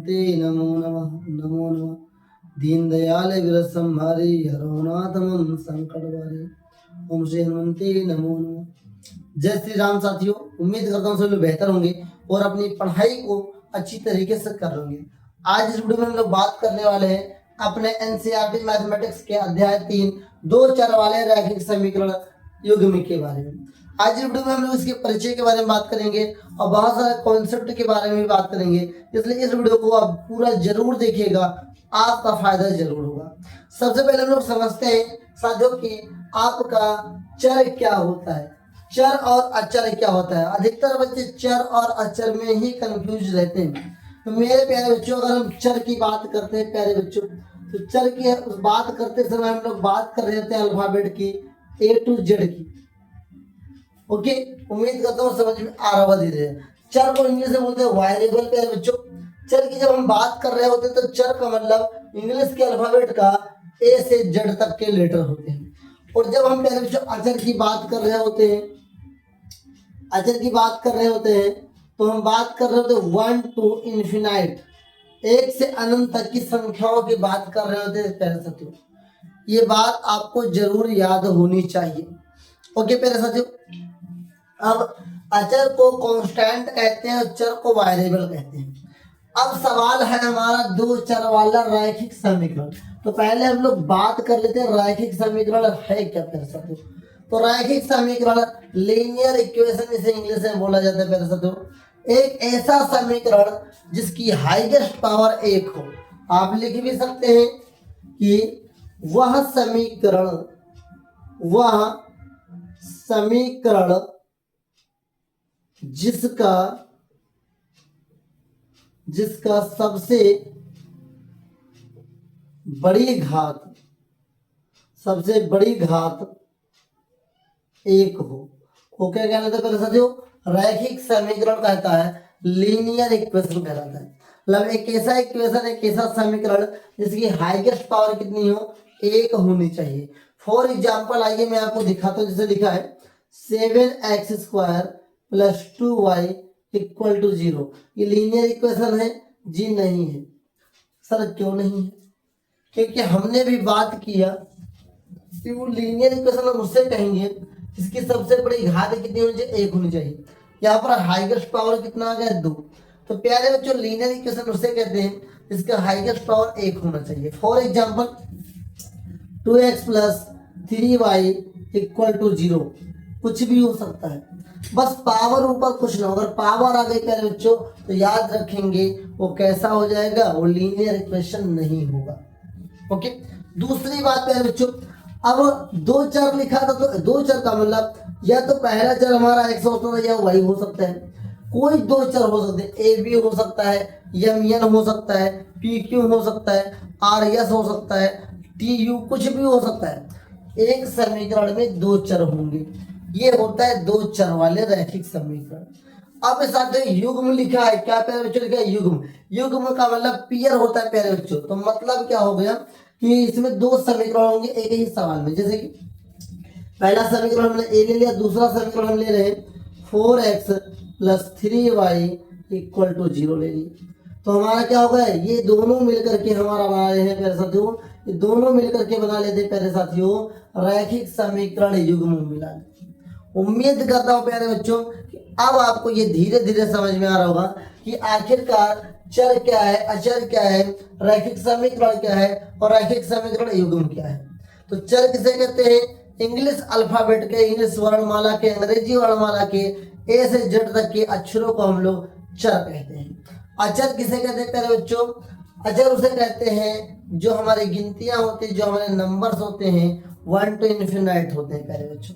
हेमंते नमो नमः नमो नमः। दीनदयाल विरसंहारी हरोनाथमं संकटवारी। ओम श्री हनुमते नमो नमः। जय श्री राम साथियों, उम्मीद करता हूँ सभी लोग बेहतर होंगे और अपनी पढ़ाई को अच्छी तरीके से कर लेंगे। आज इस वीडियो में हम लोग बात करने वाले हैं अपने एनसीईआरटी मैथमेटिक्स के अध्याय 3 दो चर वाले रैखिक समीकरण युग्म के बारे में। आज इस वीडियो में हम लोग इसके परिचय के बारे में बात करेंगे और बहुत सारे कॉन्सेप्ट के बारे में भी बात करेंगे, इसलिए इस वीडियो को आप पूरा जरूर देखिएगा, आपका फायदा जरूर होगा। सबसे पहले हम लोग समझते हैं साथियों कि आपका चर क्या होता है, चर और अचर क्या होता है। अधिकतर बच्चे चर और अचर में ही कंफ्यूज रहते हैं। तो मेरे प्यारे बच्चों, अगर हम चर की बात करते हैं प्यारे बच्चों, तो चर की बात करते समय हम लोग बात कर रहे थे अल्फाबेट की A to Z की। ओके, उम्मीद करता हूँ समझ में आ रहा होगा धीरे धीरे। चर को इंग्लिश में बोलते हैं वेरिएबल प्यारे बच्चों। चर की जब हम बात कर रहे होते हैं तो चर का मतलब इंग्लिश के अल्फाबेट का A से Z तक के लेटर होते हैं। और जब हम प्यारे बच्चों अचर की बात कर रहे होते हैं, अचर की बात कर रहे होते हैं तो हम बात कर रहे होते हैं 1 to इन्फिनाइट, एक से अनंत तक की संख्याओं की बात कर रहे होते हैं प्यारे साथियों। ये बात आपको जरूर याद होनी चाहिए। ओके प्यारे साथियों, अब अचर को कांस्टेंट कहते हैं और चर को वेरिएबल कहते हैं। अब सवाल है हमारा दो चर वाला रैखिक समीकरण। तो पहले हम लोग बात कर लेते हैं रैखिक समीकरण है क्या प्यारे साथियों। तो रैखिक समीकरण लीनियर इक्वेशन इसे इंग्लिश में बोला जाता है प्यारे साथियों। एक ऐसा समीकरण जिसकी हाईएस्ट पावर 1 हो। आप लिख भी सकते हैं कि वह समीकरण जिसका सबसे बड़ी घात 1 हो। वो क्या कहलाता है पहले साथियों? रैखिक समीकरण कहता है, लीनियर इक्वेशन कहलाता है। मतलब एक ऐसा इक्वेशन, एक ऐसा समीकरण जिसकी हाईएस्ट पावर कितनी हो? 1 होनी चाहिए। फॉर एग्जाम्पल आइए मैं आपको दिखाता हूँ। जैसे लिखा है 7x² + 2y = 0। ये लीनियर इक्वेशन है जी? नहीं है। सर क्यों नहीं है? क्योंकि हमने भी बात किया कि वो लीनियर इक्वेशन हम उससे कहेंगे इसकी सबसे बड़ी घात कितनी होनी चाहिए? 1 होनी चाहिए। यहाँ पर हाईएस्ट पावर कितना आ गया? 2। तो प्यारे बच्चों, लीनियर इक्वेशन उससे कहते हैं इसका हाईएस्ट पावर 1 होना चाहिए। फॉर एग्जाम्पल 2x + 3y = 0, कुछ भी हो सकता है, बस पावर ऊपर कुछ ना हो। अगर पावर आ गई प्यारे बच्चों तो याद रखेंगे वो कैसा हो जाएगा? वो लीनियर इक्वेशन नहीं होगा। ओके, दूसरी बात प्यारे बच्चों, अब दो चर लिखा था तो दो चर का मतलब या तो पहला चर हमारा x होता है या y हो सकता है। कोई दो चर हो सकते हैं, a b हो सकता है, m n हो सकता है, p q हो सकता है, r s हो सकता है, t u कुछ भी हो सकता है। एक समीकरण में दो चर होंगे, ये होता है दो चर वाले रैखिक समीकरण। अब साथ युग्म लिखा है, क्या प्यारे बच्चों लिखा है? युग्म। युग्म का मतलब पेयर होता है प्यारे बच्चों। तो मतलब क्या हो गया कि इसमें दो समीकरण होंगे एक ही सवाल में। जैसे कि पहला समीकरण हमने a ले लिया, दूसरा समीकरण हम ले रहे हैं 4x + 3y = 0 ले लिया। तो हमारा क्या होगा? ये दोनों मिलकर के हमारा बना रहे हैं प्यारे साथियों, ये दोनों मिलकर के बना लेते हैं प्यारे साथियों रैखिक समीकरण युग्म मिला। उम्मीद करता हूं प्यारे बच्चों कि अब आपको ये धीरे धीरे समझ में आ रहा होगा कि आखिरकार चर क्या है, अचर क्या है, रैखिक समीकरण क्या है और रैखिक समीकरण युग्म क्या है। तो चर किसे कहते हैं? इंग्लिश अल्फाबेट के, इंग्लिश वर्णमाला के, अंग्रेजी वर्णमाला के A से Z तक के अक्षरों को हम लोग चर कहते हैं। अचर किसे कहते हैं प्यारे बच्चों? अचर उसे कहते हैं जो हमारी गिनतियां होती है, जो हमारे नंबर्स होते हैं 1 to इन्फिनाइट होते हैं प्यारे बच्चों।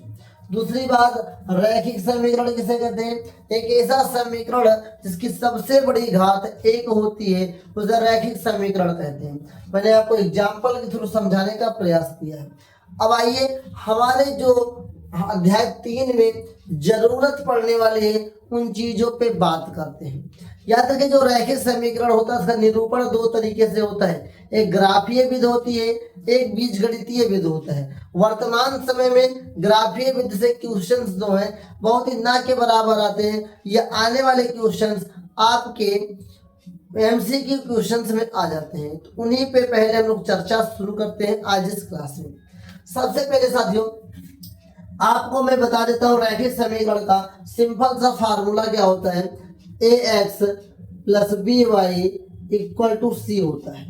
दूसरी बात, रैखिक समीकरण किसे कहते हैं? एक ऐसा समीकरण जिसकी सबसे बड़ी घात 1 होती है उसे रैखिक समीकरण कहते हैं। मैंने आपको एग्जाम्पल के थ्रू समझाने का प्रयास किया है। अब आइए हमारे जो अध्याय 3 में जरूरत पड़ने वाले हैं उन चीजों पे बात करते हैं। याद रखें, जो रैखिक समीकरण होता है उसका निरूपण दो तरीके से होता है, एक ग्राफीय विधि होती है, एक बीजगणितीय विधि होता है। वर्तमान समय में ग्राफीय विधि से क्वेश्चंस जो हैं बहुत ही ना के बराबर आते हैं। ये आने वाले क्वेश्चंस आपके एमसीक्यू क्वेश्चंस में आ जाते हैं, तो उन्हीं पे पहले हम लोग चर्चा शुरू करते हैं आज इस क्लास में। सबसे पहले साथियों आपको मैं बता देता हूँ रैखिक समीकरण का सिंपल सा फार्मूला क्या होता है। A X plus B Y equal to C होता है।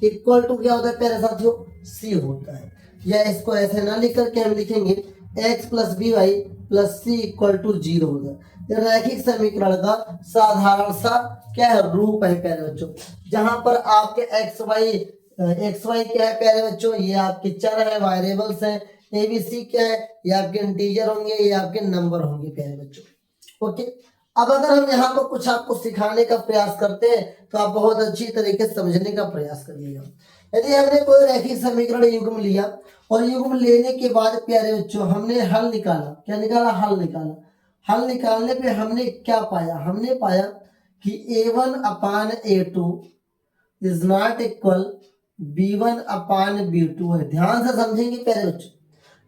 इक्वल टू क्या होता है प्यारे साथियों, सी होता है। या इसको ऐसे ना लिख करके हम लिखेंगे x plus B y plus c equal to 0 होगा। ये रैखिक समीकरण का साधारण सा क्या है, रूप है प्यारे बच्चों, जहां पर आपके एक्स वाई क्या है प्यारे बच्चों, ये आपके चर है, वेरिएबल्स हैं। एबीसी क्या है, ये आपके इंटीजर होंगे, ये आपके नंबर होंगे प्यारे बच्चों। ओके, अब अगर हम यहाँ पर कुछ आपको सिखाने का प्रयास करते हैं तो आप बहुत अच्छी तरीके से समझने का प्रयास करिएगा। यदि हमने कोई रैखिक समीकरण युग्म लिया और युग्म लेने के बाद प्यारे बच्चों हमने हल निकाला, क्या निकाला, हल निकाला। हल निकालने पे हमने क्या पाया, हमने पाया कि a1 upon a2 is not equal b1 upon b2 है। ध्यान से समझेंगे प्यारे बच्चों,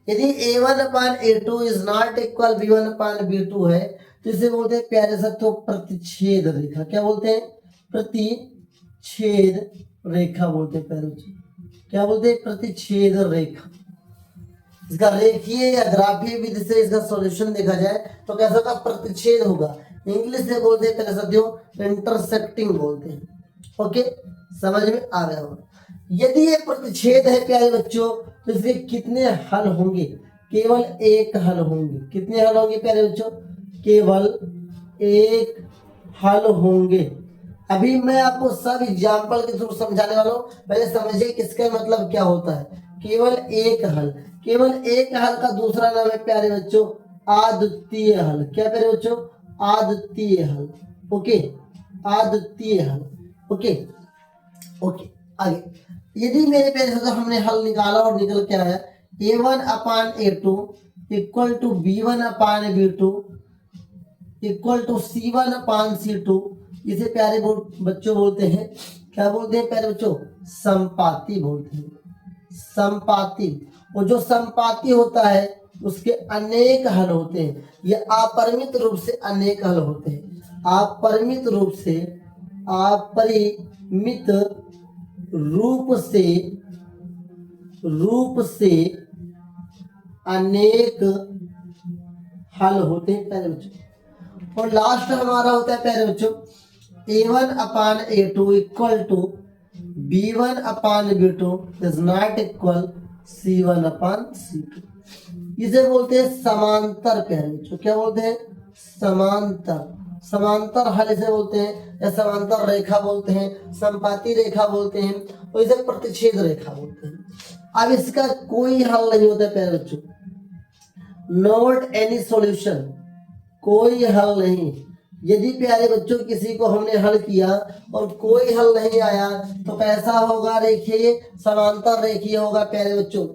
यदि a1 upon a2 is not equal b1 upon b2 है तो इसे बोलते हैं प्यारे साथियों प्रतिच्छेद रेखा। क्या बोलते हैं, प्रतिच्छेद रेखा बोलते हैं प्यारे बच्चों। क्या बोलते हैं, प्रतिच्छेद रेखा। इसका रेखीय या ग्राफीय विधि से इसका सॉल्यूशन देखा जाए तो कैसा होगा, प्रतिच्छेद होगा। इंग्लिश में बोलते हैं प्यारे साथियों इंटरसेक्टिंग बोलते हैं। ओके, समझ में आ गया होगा। यदि ये प्रतिच्छेद है प्यारे बच्चों तो इसके कितने हल होंगे, केवल एक हल होंगे। कितने हल होंगे प्यारे बच्चों, केवल एक हल होंगे। अभी मैं आपको सब एग्जाम्पल के थ्रू समझाने वाला हूँ, पहले समझिए किसका मतलब क्या होता है। केवल एक हल, केवल एक हल का दूसरा नाम है प्यारे बच्चों अद्वितीय हल। क्या प्यारे बच्चों, अद्वितीय हल। ओके, अद्वितीय हल। ओके ओके, आगे यदि मेरे प्यारे साथियों हमने हल निकाला और निकल के आया a1 upon a2 equal to b1 upon b2 equal to c1 upon c2, इसे प्यारे बच्चों बोलते हैं, क्या बोलते हैं प्यारे बच्चों, संपाती बोलते हैं। संपाती, और जो संपाती होता है उसके अनेक हल होते हैं। ये अपरिमित रूप से अनेक हल होते हैं। अपरिमित रूप से, अपरिमित रूप से अनेक हल होते हैं प्यारे बच्चों। और लास्ट हमारा होता है प्यारे बच्चों a1 upon a2 equal to b1 upon b2 is not equal c1 upon c2। इसे बोलते हैं समांतर प्यारे बच्चों। क्या बोलते हैं, समांतर। समांतर हल इसे बोलते हैं, या समांतर रेखा बोलते हैं, संपाती रेखा बोलते हैं, और इसे प्रतिच्छेद रेखा बोलते हैं। अब इसका कोई हल नहीं होता प्यारे बच्चों, नॉट एनी सॉल्यूशन, कोई हल नहीं। यदि प्यारे बच्चों किसी को हमने हल किया और कोई हल नहीं आया तो कैसा होगा, रेखीय समांतर रेखीय होगा प्यारे बच्चों।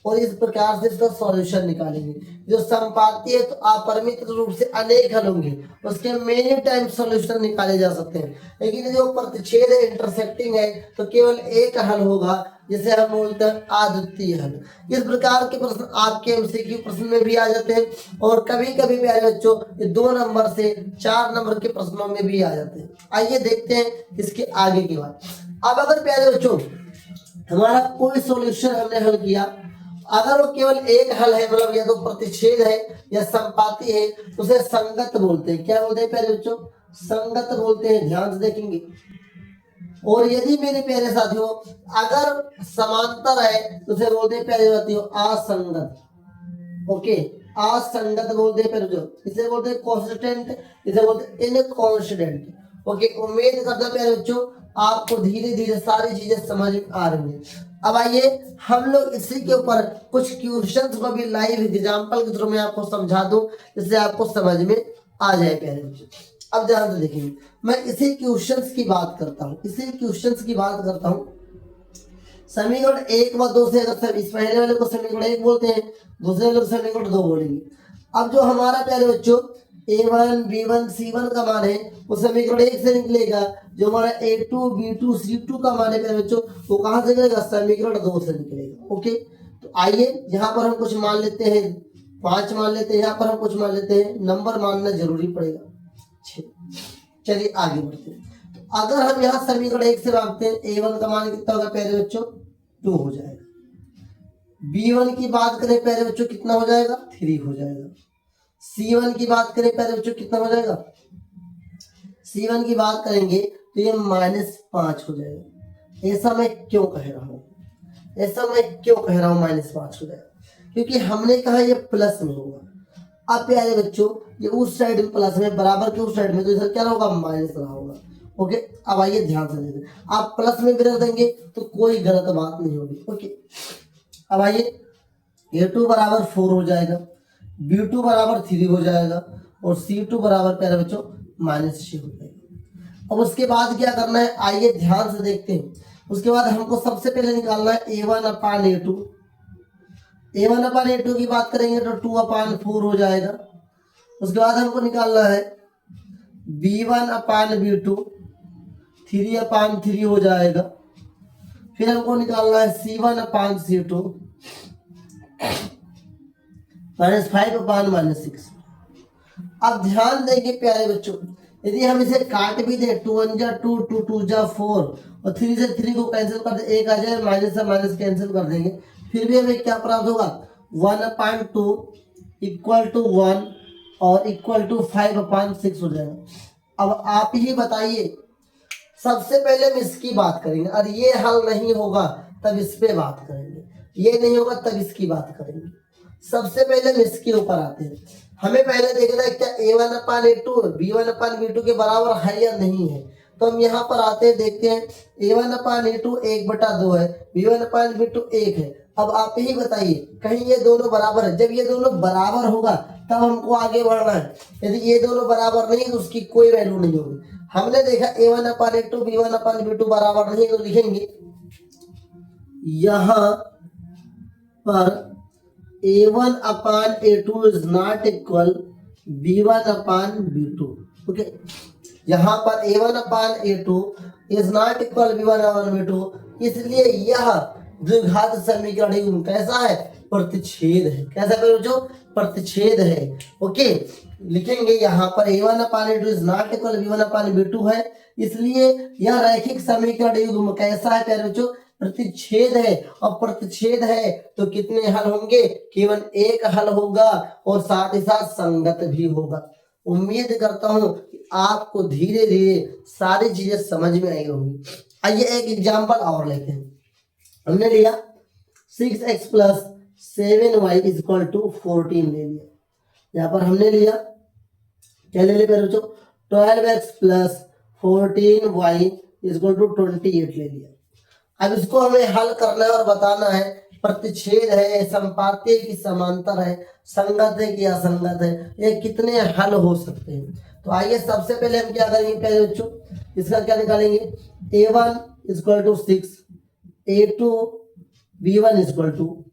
और इस प्रकार से इसका सॉल्यूशन निकालेंगे। जो संपाती है तो अपरिमित रूप से अनेक हल होंगे, उसके मेनी टाइम सॉल्यूशन निकाले जा सकते हैं। लेकिन जो प्रतिच्छेद है, इंटरसेक्टिंग है, तो केवल एक हल होगा जिसे हम बोलते हैं अद्वितीय हल। इस प्रकार के प्रश्न आपके एमसीक्यू प्रश्न में भी आ जाते हैं, और कभी कभी प्यारे बच्चों 2 नंबर से 4 नंबर के प्रश्नों में भी आ जाते हैं। आइए देखते हैं इसके आगे की बात। अब अगर प्यारे बच्चों हमारा कोई सॉल्यूशन हमने हल किया, अगर वो केवल एक हल है, मतलब या तो प्रतिच्छेद है या संपाती है, तो उसे संगत बोलते हैं। क्या बोलते हैं प्यारे बच्चों, संगत बोलते हैं। ध्यान से देखेंगे। और यदि मेरे प्यारे साथियों अगर समांतर है तो उसे बोलते हैं प्यारे साथियों असंगत। ओके, असंगत बोलते हैं प्यारे बच्चों, इसे बोलते हैं कांस्टेंट, इसे बोलते हैं इनकांस्टेंट। ओके, उम्मीद करता हूं प्यारे बच्चों आपको धीरे धीरे सारी चीजें समझ में आ रही हैं। अब आइए हम लोग इसी के ऊपर कुछ क्वेश्चंस को भी लाइव एग्जांपल के थ्रू मैं आपको समझा दूं, जिससे आपको समझ में आ जाए प्यारे बच्चों। अब ध्यान से देखेंगे, मैं इसी क्वेश्चंस की बात करता हूँ, इसी क्वेश्चंस की बात करता हूँ। समीकरण 1 व 2 से अगर इस पहले वाले को समीकरण 1 बोलते हैं, दूसरे वाले को समीकरण 2 बोलेंगे। अब जो हमारा प्यारे बच्चों a1 b1 c1 का मान है वो समीकरण 1 से निकलेगा। जो हमारा a2 b2 c2 का मान है प्यारे बच्चों वो कहाँ से निकलेगा, समीकरण 2 से निकलेगा। ओके, तो आइए यहाँ पर हम कुछ मान लेते हैं, 5 मान लेते हैं, यहाँ पर हम कुछ मान लेते हैं, नंबर मानना जरूरी पड़ेगा। चलिए आगे बढ़ते हैं। तो अगर हम यहाँ समीकरण 1 से भागते हैं, a1 का मान कितना होगा प्यारे बच्चों 2 हो जाएगा। b1 की बात करें प्यारे बच्चों कितना हो जाएगा 3 हो जाएगा। c1 की बात करें प्यारे बच्चों कितना हो जाएगा, c1 की बात करेंगे तो ये -5 हो जाएगा। ऐसा मैं क्यों कह रहा हूँ, ऐसा मैं क्यों कह रहा हूँ -5 हो जाएगा, क्योंकि हमने कहा ये प्लस में होगा। अब प्यारे बच्चों ये उस साइड में प्लस में, बराबर के उस साइड में, तो इधर क्या होगा माइनस रहा होगा। ओके, अब आइए ध्यान से देखें, आप प्लस में भी रख देंगे तो कोई गलत बात नहीं होगी। ओके, अब आइए a2 बराबर 4 हो जाएगा, b2 बराबर 3 हो जाएगा और c2 बराबर प्यारे बच्चों -6 हो जाएगा। अब उसके बाद क्या करना है, आइए ध्यान से देखते हैं। उसके बाद हमको सबसे पहले निकालना है a1 upon a2। a1 upon a2 की बात करेंगे तो 2 अपान 4 हो जाएगा। उसके बाद हमको निकालना है b1 अपान b2, 3 अपान 3 हो जाएगा। फिर हमको निकालना है c1 अपान c2, -5 अपान -6। अब ध्यान देंगे प्यारे बच्चों, यदि हम इसे काट भी दें 2 1 जा 2, 2 2 जा 4 और 3 से 3 को कैंसिल कर दे, एक आ जाए, माइनस से माइनस कैंसिल कर देंगे, फिर भी हमें क्या प्राप्त होगा 1/2 इक्वल टू 1 और इक्वल टू 5/6 हो जाएगा। अब आप ही बताइए, सबसे पहले हम इसकी बात करेंगे और ये हल नहीं होगा तब इस पे बात करेंगे, ये नहीं होगा तब इसकी बात करेंगे। सबसे पहले हम इसके ऊपर आते हैं। हमें पहले देखना है क्या a1 upon a2 b1 upon b2 के बराबर है या नहीं है। तो हम यहाँ पर आते हैं, देखते हैं a1 अपान a2 1/2 है, b1 अपान b2 1 है। अब आप ही बताइए कहीं ये दोनों बराबर है। जब ये दोनों बराबर होगा तब हमको आगे बढ़ना है। यदि ये दोनों बराबर नहीं तो उसकी कोई वैल्यू नहीं होगी। हमने देखा a1 upon a2 b1 upon b2 बराबर नहीं, तो लिखेंगे यहाँ पर a1 upon a2 is not equal b1 upon b2। Okay, यहाँ पर a1 upon a2 is not equal b1 upon b2, इसलिए यह द्विघात समीकरण कैसा है, प्रतिच्छेद है। कैसा है जो प्रतिच्छेद है। ओके, लिखेंगे यहाँ पर a1 upon a2 is not equal b1 upon b2 है, इसलिए यह रैखिक समीकरण युग्म कैसा है प्यारे बच्चों, प्रतिच्छेद है। और प्रतिच्छेद है तो कितने हल होंगे, केवल एक हल होगा और साथ ही साथ संगत भी होगा। उम्मीद करता हूं कि आपको धीरे धीरे सारी चीजें समझ में आई होंगी। आइए एक एग्जांपल और लेते हैं। हमने लिया 6x plus 7y is equal to 14 ले लिया। यहाँ पर हमने लिया क्या ले लिया बच्चों, 12x plus 14y is equal to 28 ले लिया। अब इसको हमें हल करना है और बताना है प्रतिच्छेद है, संपाती की समांतर है, संगत है कि असंगत है, ये कितने हल हो सकते हैं। तो आइए सबसे पहले हम क्या करेंगे पहले बच्चों, इसका क्या निकालेंगे, a1 equal to 6, a2 b1 equal to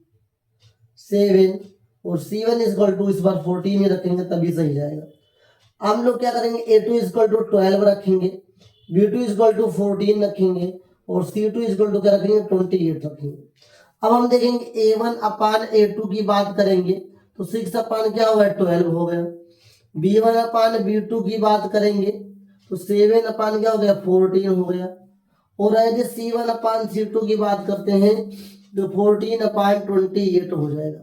7 और c1 इक्वल टू इस बार 14 में रखेंगे तभी सही जाएगा। हम लोग क्या करेंगे, a2 इक्वल टू 12 रखेंगे, b2 इक्वल टू 14 रखेंगे और c2 इक्वल टू क्या रखेंगे 28 रखेंगे। अब हम देखेंगे a1 अपान a2 की बात करेंगे तो 6 अपान क्या हो गया 12 हो गया। b1 अपान b2 की बात करेंगे तो 7 अपान क्या हो गया 14 हो गया। और यदि c1 अपान c2 की बात करते हैं तो 14 अपान 28 हो जाएगा।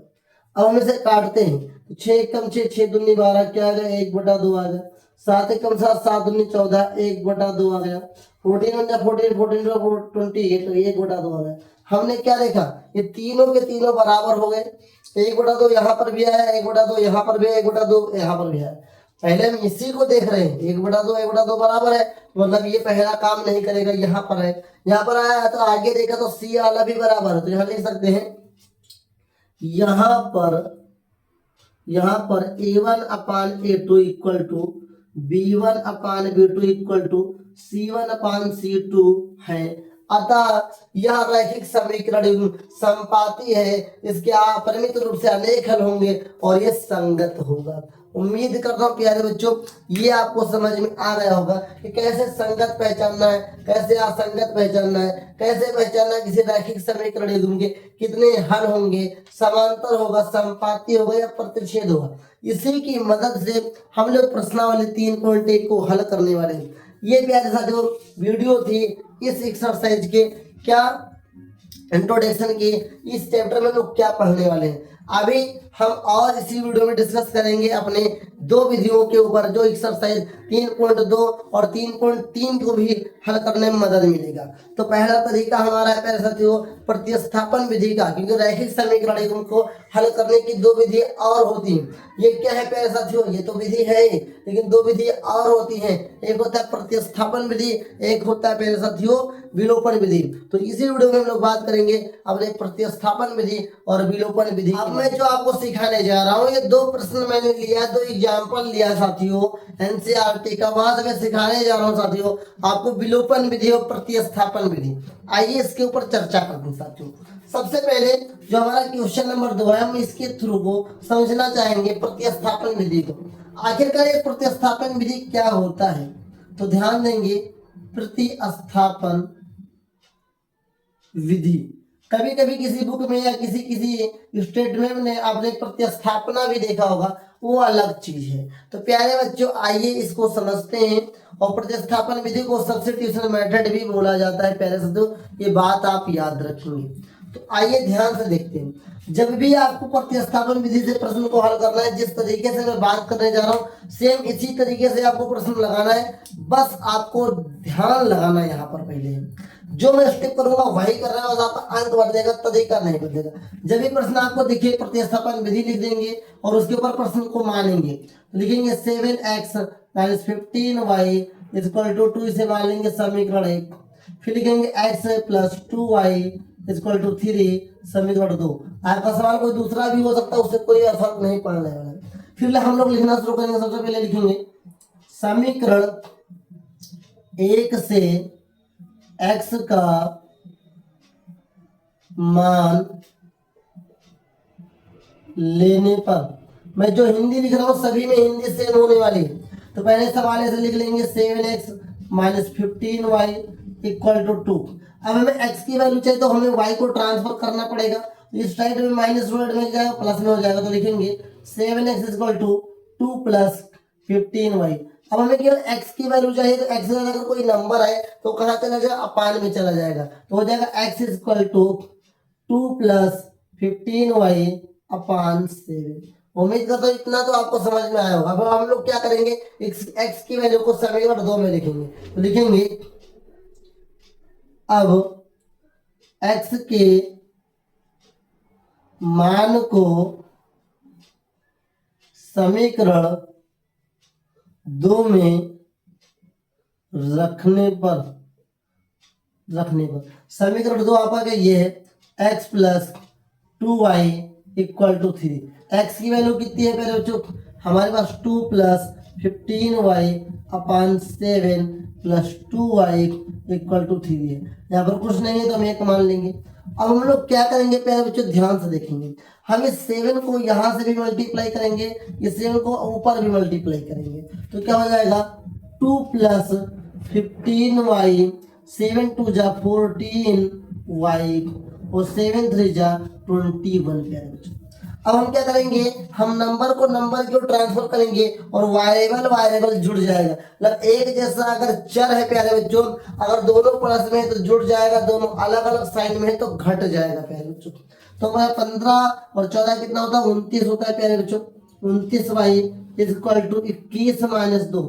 अब हम इसे काटते हैं तो 6 कम 6 6 दूनी 12 क्या आ गया 1/2 आ गया। 7 कम 7 7 दूनी 14 1/2 आ गया। 14 14 14 28 1/2 आ गया। हमने क्या देखा, ये तीनों के तीनों बराबर हो गए। 1/2 यहाँ पर भी आया, 1/2 यहाँ पर भी, 1/2 यहाँ पर भी आया। पहले हम इसी को देख रहे हैं, 1/2 बराबर है, मतलब ये पहला काम नहीं करेगा। यहाँ पर है, यहाँ पर आया है तो आगे देखा तो सी वाला भी बराबर है, तो यहाँ लिख सकते हैं यहाँ पर a1 upon a2 equal to b1 upon b2 equal to c1 upon c2 है। अतः यह रैखिक समीकरण संपाती है, इसके अपरिमित रूप से अनेक हल होंगे और ये संगत होगा। उम्मीद करता हूँ प्यारे बच्चों ये आपको समझ में आ गया होगा कि कैसे संगत पहचानना है, कैसे असंगत पहचानना है, कैसे पहचानना है किसी रैखिक समीकरण युग्म के कितने हल होंगे, समांतर होगा, संपाती होगा या प्रतिच्छेद होगा। इसी की मदद से हम लोग प्रश्नावली 3.1 को हल करने वाले हैं। ये प्यारे साथियों वीडियो थी इस एक्सरसाइज के क्या इंट्रोडक्शन की। इस चैप्टर में लोग क्या पढ़ने वाले हैं अभी हम और इसी वीडियो में डिस्कस करेंगे अपने दो विधियों के ऊपर, जो एक्सरसाइज 3.2 और 3.3 को भी हल करने में मदद मिलेगा। तो पहला तरीका हमारा है प्यारे साथियों प्रतिस्थापन विधि का, क्योंकि रैखिक समीकरण को हल करने की दो विधि और होती हैं। ये क्या है प्यारे साथियों, ये तो विधि है ही, लेकिन दो विधि और होती हैं। एक होता है प्रतिस्थापन विधि, एक होता है प्यारे साथियों विलोपन विधि। तो इसी वीडियो में हम लोग बात करेंगे अपने प्रतिस्थापन विधि और विलोपन विधि। अब मैं जो आपको सिखाने जा रहा हूँ, ये दो प्रश्न मैंने लिया, दो एग्जाम्पल लिया साथियों एनसीईआरटी का, वहां से मैं सिखाने जा रहा हूँ साथियों आपको विलोपन विधि और प्रतिस्थापन विधि। आइए इसके ऊपर चर्चा करते हैं साथियों। सबसे पहले जो हमारा क्वेश्चन नंबर 2 है, हम इसके थ्रू को समझना चाहेंगे प्रतिस्थापन विधि को। आखिरकार ये प्रतिस्थापन विधि क्या होता है, तो ध्यान देंगे प्रतिस्थापन विधि। कभी कभी किसी बुक में या किसी स्टेटमेंट में आपने प्रतिस्थापना भी देखा होगा, वो अलग चीज है। तो प्यारे बच्चों आइए इसको समझते हैं। और प्रतिस्थापन विधि को सब्स्टिट्यूशन मेथड भी बोला जाता है प्यारे साथियों, ये बात आप याद रखेंगे। तो आइए ध्यान से देखते हैं। जब भी आपको प्रतिस्थापन विधि से प्रश्न को हल करना है, जिस तरीके से मैं बात करने जा रहा हूँ सेम इसी तरीके से आपको प्रश्न लगाना है। बस आपको ध्यान लगाना है यहाँ पर, पहले जो मैं स्टेप करूंगा वही कर रहा है, आपका अंक बदलेगा, तरीका नहीं बदलेगा। जब भी प्रश्न आपको दिखे प्रतिस्थापन विधि लिख देंगे और उसके ऊपर प्रश्न को मानेंगे। लिखेंगे 7x - 15y = 2, इसे मान लेंगे समीकरण 1। फिर लिखेंगे x + 2y = 3 समीकरण 2। आपका सवाल कोई दूसरा भी हो सकता है, उससे कोई फर्क नहीं पड़ने वाला है। फिर हम लोग लिखना शुरू करेंगे। सबसे पहले लिखेंगे समीकरण 1 से x का मान लेने पर, मैं जो हिंदी लिख रहा हूं सभी में हिंदी सेम होने वाली है। तो पहले सवाल ऐसे लिख लेंगे 7x - 15y = 2। अब हमें x की वैल्यू चाहिए तो हमें y को ट्रांसफर करना पड़ेगा। इस साइड में माइनस में जाएगा, प्लस में हो जाएगा। तो लिखेंगे 7x = 2 + 15y। अब हमें केवल x की वैल्यू चाहिए, तो x अगर कोई नंबर है तो कहाँ चला जाएगा, अपान में चला जाएगा। तो हो जाएगा x = 2 + 15y अपान 7। उम्मीद करता हूँ इतना तो आपको समझ में आया होगा। अब हम लोग क्या करेंगे, x की वैल्यू को समीकरण 2 में लिखेंगे। तो लिखेंगे अब x के मान को समीकरण 2 में रखने पर समीकरण 2 आपका क्या ये है, x + 2y = 3। x की वैल्यू कितनी है पहले बच्चों, हमारे पास 2 + 15y अपान 7 + 2y = 3 है। यहाँ पर कुछ नहीं है तो हम एक मान लेंगे। अब हम लोग क्या करेंगे प्यारे बच्चों, ध्यान से देखेंगे। हम इस 7 को यहाँ से भी मल्टीप्लाई करेंगे, इस 7 को ऊपर भी मल्टीप्लाई करेंगे। तो क्या हो जाएगा 2 + 15y, 7 × 2 = 14y और 7 × 3 = 21 प्यारे बच्चों। अब हम क्या करेंगे, हम नंबर को नंबर को ट्रांसफर करेंगे और वायरेबल जुड़ जाएगा। मतलब एक जैसा अगर चर है प्यारे बच्चों, अगर दोनों प्लस में है तो जुड़ जाएगा, दोनों अलग अलग साइन में है तो घट जाएगा प्यारे बच्चों। तो हमारा 15 और 14 कितना होता है, 29 होता है प्यारे बच्चों। 29y = 21 - 2।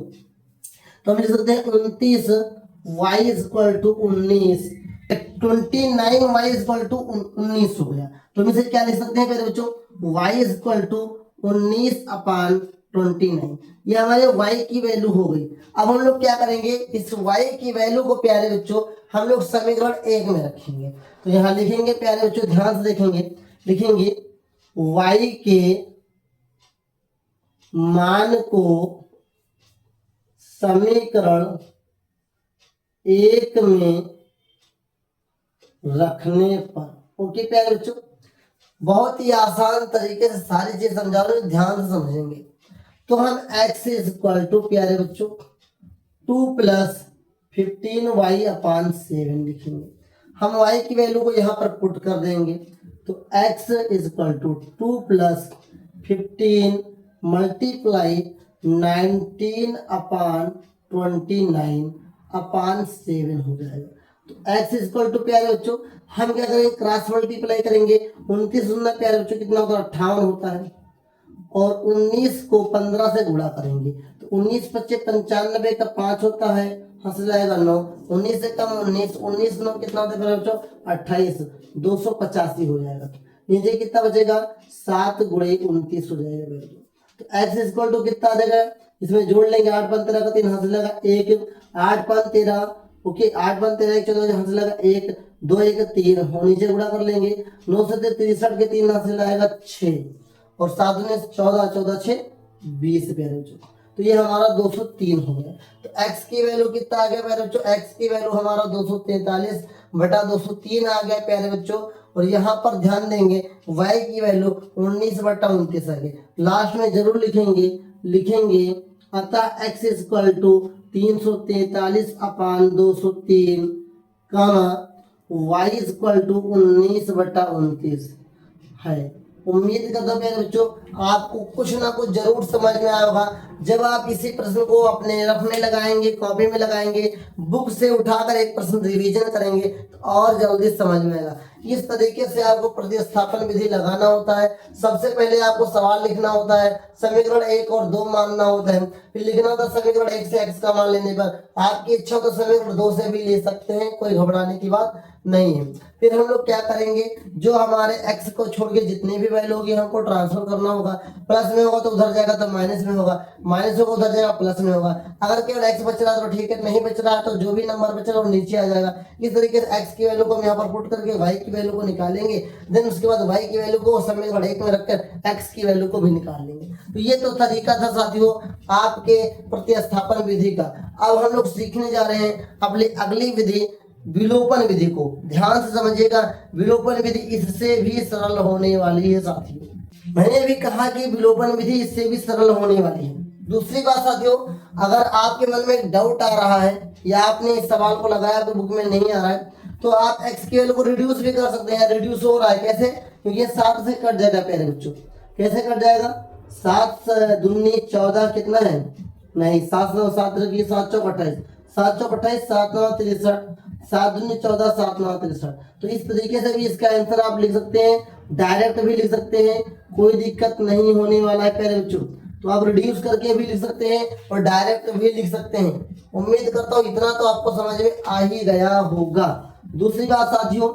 तो हम लिख सकते हैं 29y = 19, 29y = 19 हो गया। तो हम इसे क्या लिख सकते हैं प्यारे बच्चों, y = 19 अपान 29। ये हमारे y की वैल्यू हो गई। अब हम लोग क्या करेंगे, इस y की वैल्यू को प्यारे बच्चों हम लोग समीकरण 1 में रखेंगे। तो यहाँ लिखेंगे प्यारे बच्चों, ध्यान से देखेंगे। लिखेंगे y के मान को समीकरण 1 में रखने पर। ओके प्यारे बच्चों, बहुत ही आसान तरीके से सारी चीज समझा रहे हैं, ध्यान से समझेंगे। तो हम x = प्यारे बच्चों 2 + 15y अपान 7 लिखेंगे। हम y की वैल्यू को यहाँ पर पुट कर देंगे। तो x = 2 + 15 × 19 अपान 29 अपान 7 हो जाएगा। तो x इक्वल टू प्यारे बच्चों हम क्या करेंगे, क्रॉस मल्टीप्लाई करेंगे। 29 गुना प्यारे बच्चों कितना होता है, 58 होता है। और 19 को 15 से गुणा करेंगे तो 19 पच्चे 95 का 5 होता है, हंस जाएगा 9। 19 से कम 19, 19 9 कितना होता है प्यारे बच्चों, 28, 285 हो जाएगा। नीचे कितना बचेगा, 7 गुणे 29 हो जाएगा प्यारे बच्चों। तो x इक्वल टू कितना आ जाएगा, इसमें जोड़ लेंगे 8 5 13 का 3 हंस लगा 1, 8 5 13, ओके 8 5 13 1 14 हंस लगा 1 2 1 3 और नीचे गुणा कर लेंगे 9 से 63 के 3 हंस लगाएगा 6 और 7 में 14 14 6 20 प्यारे बच्चों। तो ये हमारा 203 हो गया। तो x की वैल्यू कितना आ गया प्यारे बच्चों, x की वैल्यू हमारा 243 बटा 203 आ गया प्यारे बच्चों। और यहाँ पर ध्यान देंगे y की वैल्यू 19 बटा 29 आ गई। लास्ट में जरूर लिखेंगे अतः x equal to 343 upon 203 comma y equal to 19 बटा 29 है। उम्मीद करता हूँ मेरे बच्चों आपको कुछ ना कुछ जरूर समझ में आया होगा। जब आप इसी प्रश्न को अपने रफ में लगाएंगे, कॉपी में लगाएंगे, बुक से उठाकर एक प्रश्न रिवीजन करेंगे तो और जल्दी समझ में आएगा। इस तरीके से आपको प्रतिस्थापन विधि लगाना होता है। सबसे पहले आपको सवाल लिखना होता है, समीकरण 1 और 2 मानना होता है, फिर लिखना होता है समीकरण 1 से x का मान लेने पर आपकी इच्छा तो समीकरण 2 से भी ले सकते हैं, कोई घबराने की बात नहीं है। फिर हम लोग क्या करेंगे, जो हमारे x को छोड़ के जितनी भी वैल्यू होगी हमको ट्रांसफर करना होगा। प्लस में होगा तो उधर जाएगा तो माइनस में होगा, माइनस होगा उधर जाएगा प्लस में होगा। अगर केवल x बच रहा है तो ठीक है, नहीं बच रहा है तो जो भी नंबर बच रहा है वो नीचे आ जाएगा। इस तरीके से x की वैल्यू को हम यहाँ पर पुट करके y की वैल्यू को निकालेंगे, देन उसके बाद y की वैल्यू को समीकरण 1 में रखकर x की वैल्यू को भी निकाल लेंगे। तो ये तो तरीका था साथियों आपके प्रतिस्थापन विधि का। अब हम लोग सीखने जा रहे हैं अपनी अगली विधि विलोपन विधि को। ध्यान से समझिएगा, विलोपन विधि इससे भी सरल होने वाली है साथियों। मैंने भी कहा कि विलोपन विधि इससे भी सरल होने वाली है। दूसरी बात साथियों, अगर आपके मन में एक डाउट आ रहा है या आपने इस सवाल को लगाया तो बुक में नहीं आ रहा है तो आप x की वैल्यू को रिड्यूस भी कर सकते हैं। रिड्यूस हो रहा है कैसे, क्योंकि ये 7 से कट जाएगा प्यारे बच्चों। कैसे कट जाएगा, 7 दूनी 14 कितना है, नहीं 7 9 7 रखिए 7 चौक 28, 7 चौक 28 7 9 63, 7 दूनी 14 7 9 63। तो इस तरीके से भी इसका आंसर आप लिख सकते हैं, डायरेक्ट भी लिख सकते हैं, कोई दिक्कत नहीं होने वाला है प्यारे बच्चों। तो आप रिड्यूस करके भी लिख सकते हैं और डायरेक्ट भी लिख सकते हैं। उम्मीद करता हूँ इतना तो आपको समझ में आ ही गया होगा। दूसरी बात साथियों,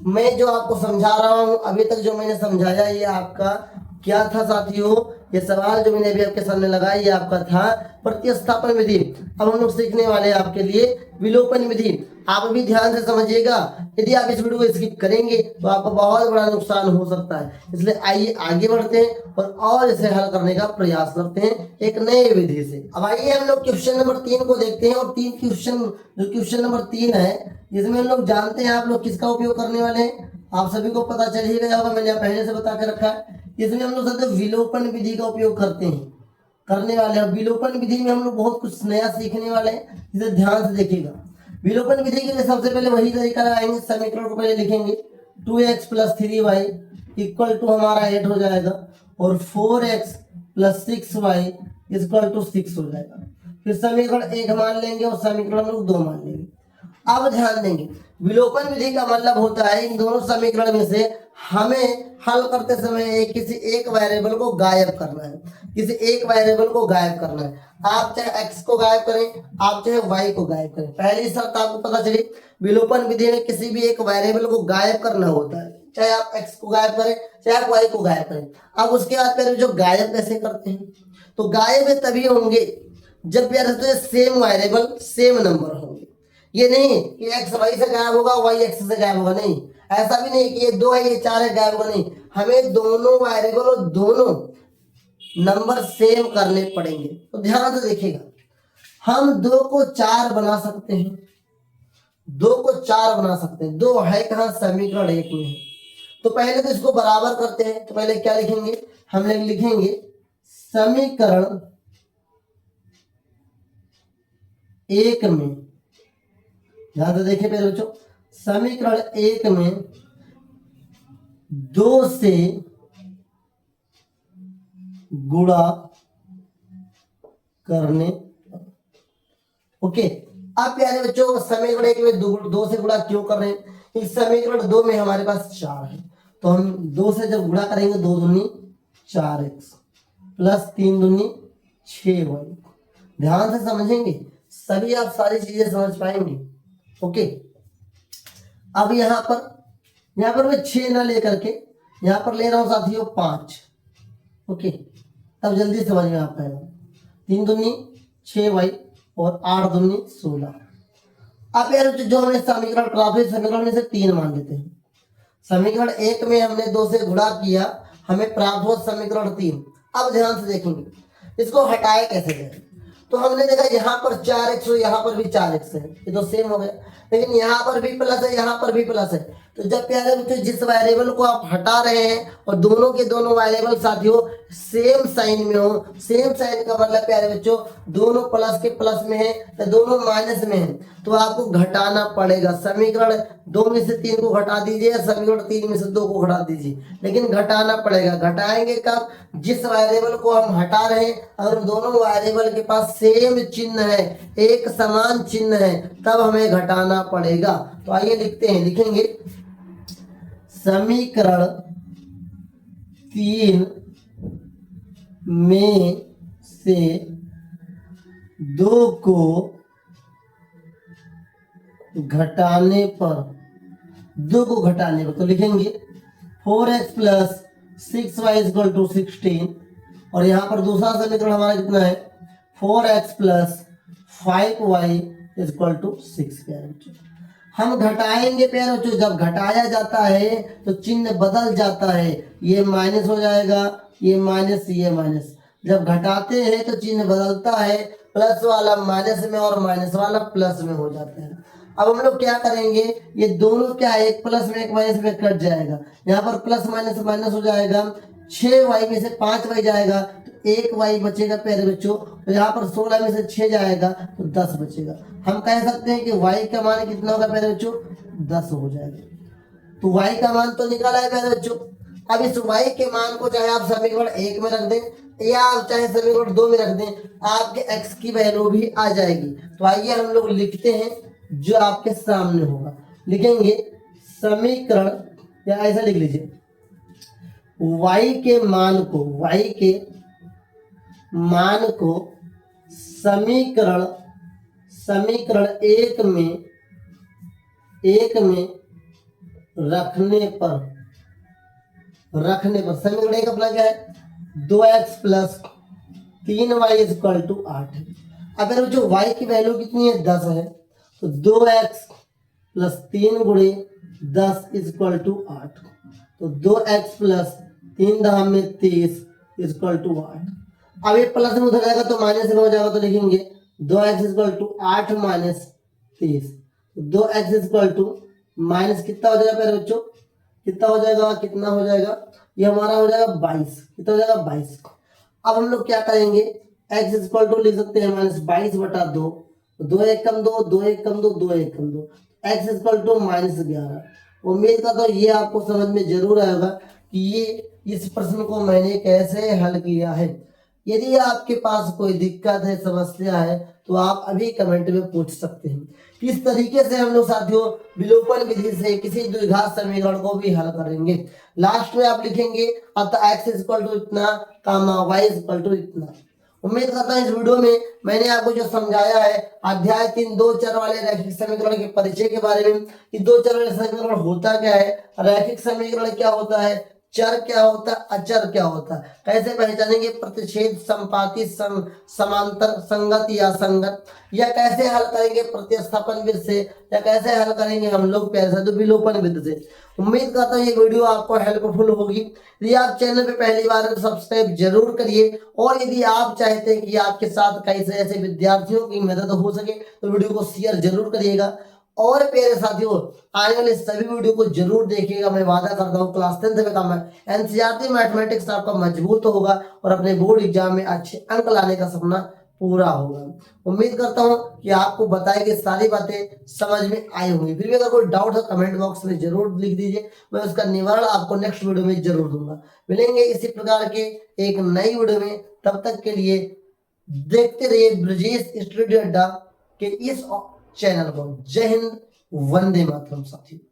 मैं जो आपको समझा रहा हूँ अभी तक जो मैंने समझाया ये आपका क्या था साथियों, ये सवाल जो मैंने अभी आपके सामने लगाया ये आपका था प्रतिस्थापन विधि। अब हम लोग सीखने वाले हैं आपके लिए विलोपन विधि। आप भी ध्यान से समझिएगा, यदि आप इस वीडियो को स्किप करेंगे तो आपको बहुत बड़ा नुकसान हो सकता है। इसलिए आइए आगे बढ़ते हैं और इसे हल करने का प्रयास करते हैं एक नए विधि से। अब आइए हम लोग क्वेश्चन नंबर 3 को देखते हैं। और क्वेश्चन नंबर 3 है, जिसमें हम लोग जानते हैं आप लोग किसका उपयोग करने वाले हैं। आप सभी को पता चल ही गया होगा, मैंने पहले से बता के रखा है। इसमें हम लोग सबसे विलोपन विधि का उपयोग करने वाले हैं। विलोपन विधि में हम लोग बहुत कुछ नया सीखने वाले हैं, इसे ध्यान से देखिएगा। विलोपन विधि के लिए सबसे पहले वही तरीका लगाएंगे, समीकरण को पहले लिखेंगे 2x + 3y इक्वल टू हमारा 8 हो जाएगा और 4x + 6y इक्वल टू 6 हो जाएगा। फिर समीकरण 1 मान लेंगे और समीकरण 2 मान लेंगे। अब ध्यान देंगे, विलोपन विधि का मतलब होता है इन दोनों समीकरण में से हमें हल करते समय किसी एक वेरिएबल को गायब करना है, किसी एक वेरिएबल को गायब करना है। आप चाहे x को गायब करें, आप चाहे y को गायब करें। पहली शर्त आपको पता चली, विलोपन विधि में किसी भी एक वेरिएबल को गायब करना होता है, चाहे आप x को गायब करें चाहे आप y को गायब करें। अब उसके बाद फिर जो गायब कैसे करते हैं, तो गायब तभी होंगे जब यार तो सेम वेरिएबल सेम नंबर होंगे। ये नहीं कि x y से गायब होगा y x से गायब होगा, नहीं। ऐसा भी नहीं कि ये 2 है ये 4 है गायब होगा, नहीं। हमें दोनों वेरिएबल और दोनों नंबर सेम करने पड़ेंगे। तो ध्यान से देखिएगा, हम 2 को 4 बना सकते हैं, 2 को 4 बना सकते हैं। 2 है कहाँ, समीकरण 1 में है। तो पहले तो इसको बराबर करते हैं। तो पहले क्या लिखेंगे, हम लोग लिखेंगे समीकरण 1 में, ध्यान से देखिए पहले बच्चों, समीकरण 1 में 2 से गुणा करने, ओके। अब प्यारे बच्चों समीकरण एक में दो से गुणा क्यों कर रहे हैं? इस समीकरण 2 में हमारे पास 4 है, तो हम 2 से जब गुणा करेंगे 2 दूनी 4x प्लस 3 दूनी 6y। ध्यान से समझेंगे सभी आप सारी चीजें समझ पाएंगे। ओके, अब यहाँ पर मैं 6 ना लेकर के यहाँ पर ले रहा हूँ साथियों 5। ओके, तब जल्दी समझ में आ पाएगा। 3 दूनी 6y और 8 दूनी 16। अब यार जो हमने समीकरण प्राप्त हुई, समीकरण में से 3 मान लेते हैं। समीकरण 1 में हमने 2 से गुणा किया, हमें प्राप्त हुआ समीकरण 3। अब ध्यान से देखेंगे इसको हटाए कैसे जाए। तो हमने देखा यहाँ पर 4x और यहाँ पर भी 4x है, ये तो सेम हो गया, लेकिन यहाँ पर भी प्लस है, यहाँ पर भी प्लस है। तो जब प्यारे बच्चों जिस वेरिएबल को आप हटा रहे हैं और दोनों के दोनों वेरिएबल साथियों सेम साइन में हो, सेम साइन का मतलब प्यारे बच्चों दोनों प्लस के प्लस में है या दोनों माइनस में है, तो आपको घटाना पड़ेगा। समीकरण 2 में से 3 को घटा दीजिए, समीकरण 3 में से 2 को घटा दीजिए, लेकिन घटाना पड़ेगा। घटाएंगे कब? जिस वेरिएबल को हम हटा रहे हैं अगर दोनों वेरिएबल के पास सेम चिन्ह है, एक समान चिन्ह है, तब हमें घटाना पड़ेगा। तो आइए लिखते हैं, लिखेंगे समीकरण 3 में से 2 को घटाने पर, 2 को घटाने पर तो लिखेंगे 4x plus 6y equal to 16। और यहाँ पर दूसरा समीकरण हमारा कितना है? 4x plus 5y equal to 6। हम घटाएंगे प्यारे बच्चों, जब घटाया जाता है तो चिन्ह बदल जाता है, ये माइनस हो जाएगा, ये माइनस, ये माइनस। जब घटाते हैं तो चिन्ह बदलता है, प्लस वाला माइनस में और माइनस वाला प्लस में हो जाता है। अब हम लोग क्या करेंगे, ये दोनों क्या है, एक प्लस में एक माइनस में कट जाएगा, यहाँ पर प्लस माइनस माइनस हो जाएगा। 6y में से 5y जाएगा तो 1y बचेगा प्यारे बच्चों, तो यहाँ पर 16 में से 6 जाएगा तो 10 बचेगा। हम कह सकते हैं कि y का मान कितना होगा प्यारे बच्चों? 10 हो जाएगा। तो y का मान तो निकाला है प्यारे बच्चों। अब इस y के मान को चाहे आप समीकरण 1 में रख दें या आप चाहे समीकरण 2 में रख दें, आपके x की वैल्यू भी आ जाएगी। तो आइए हम लोग लिखते हैं जो आपके सामने होगा। लिखेंगे समीकरण, या ऐसा लिख लीजिए, y के मान को समीकरण 1 में रखने पर समीकरण 1 अपना क्या है? 2x plus 3y equal to 8 है। अगर जो y की वैल्यू कितनी है? 10 है, तो 2x प्लस 3 गुणे 10 इक्वल टू 8। तो 2x प्लस 3 दहा में 30 इक्वल टू 8। अब ये प्लस में उधर जाएगा तो माइनस में हो जाएगा, तो लिखेंगे 2x equal to 8 minus 30। 2x equal to minus कितना हो जाएगा प्यारे बच्चों? कितना हो जाएगा? कितना हो जाएगा? ये हमारा हो जाएगा 22। कितना हो जाएगा? 22। अब हम लोग क्या करेंगे, x इक्वल टू लिख सकते हैं माइनस 22 बटा 2, 2 1 कम 2, 2 1 कम 2, 2 1 कम 2, x इक्वल टू माइनस 11। उम्मीद करता हूँ ये आपको समझ में जरूर आएगा कि ये इस प्रश्न को मैंने कैसे हल किया है। यदि आपके पास कोई दिक्कत है, समस्या है, तो आप अभी कमेंट में पूछ सकते हैं। किस तरीके से हम लोग साथियों विलोपन विधि से किसी द्विघात समीकरण को भी हल करेंगे। लास्ट में आप लिखेंगे अतः x इक्वल टू इतना, कामा y इक्वल टू इतना। उम्मीद करता हूँ इस वीडियो में मैंने आपको जो समझाया है अध्याय 3 दो चर वाले रैखिक समीकरण के परिचय के बारे में, कि दो चर वाले समीकरण होता क्या है, रैखिक समीकरण क्या होता है, चर क्या होता है, अचर क्या होता है, कैसे पहचानेंगे प्रतिच्छेद, संपाती, समांतर, संगत या संगत, या कैसे हल करेंगे प्रतिस्थापन विधि से, या कैसे हल करेंगे हम लोग प्यारे साथियों विलोपन विधि से। उम्मीद करता हूँ ये वीडियो आपको हेल्पफुल होगी। यदि आप चैनल पे पहली बार हैं तो सब्सक्राइब जरूर करिए, और यदि आप चाहते हैं कि आपके साथ कैसे ऐसे विद्यार्थियों की मदद हो सके तो वीडियो को शेयर जरूर करिएगा। और प्यारे साथियों आने वाले सभी वीडियो को जरूर देखिएगा। मैं वादा करता हूँ क्लास 10th में काम है एनसीईआरटी मैथमेटिक्स आपका मजबूत होगा और अपने बोर्ड एग्जाम में अच्छे अंक लाने का सपना पूरा होगा। उम्मीद करता हूँ कि आपको बताई गई सारी बातें समझ में आई होंगी। फिर भी अगर कोई डाउट है कमेंट बॉक्स में जरूर लिख दीजिए, मैं उसका निवारण आपको नेक्स्ट वीडियो में जरूर दूंगा। मिलेंगे इसी प्रकार के एक नई वीडियो में, तब तक के लिए देखते रहिए ब्रजेश स्टूडियो अड्डा के इस चैनल को। जय हिंद, वंदे मातरम साथियों।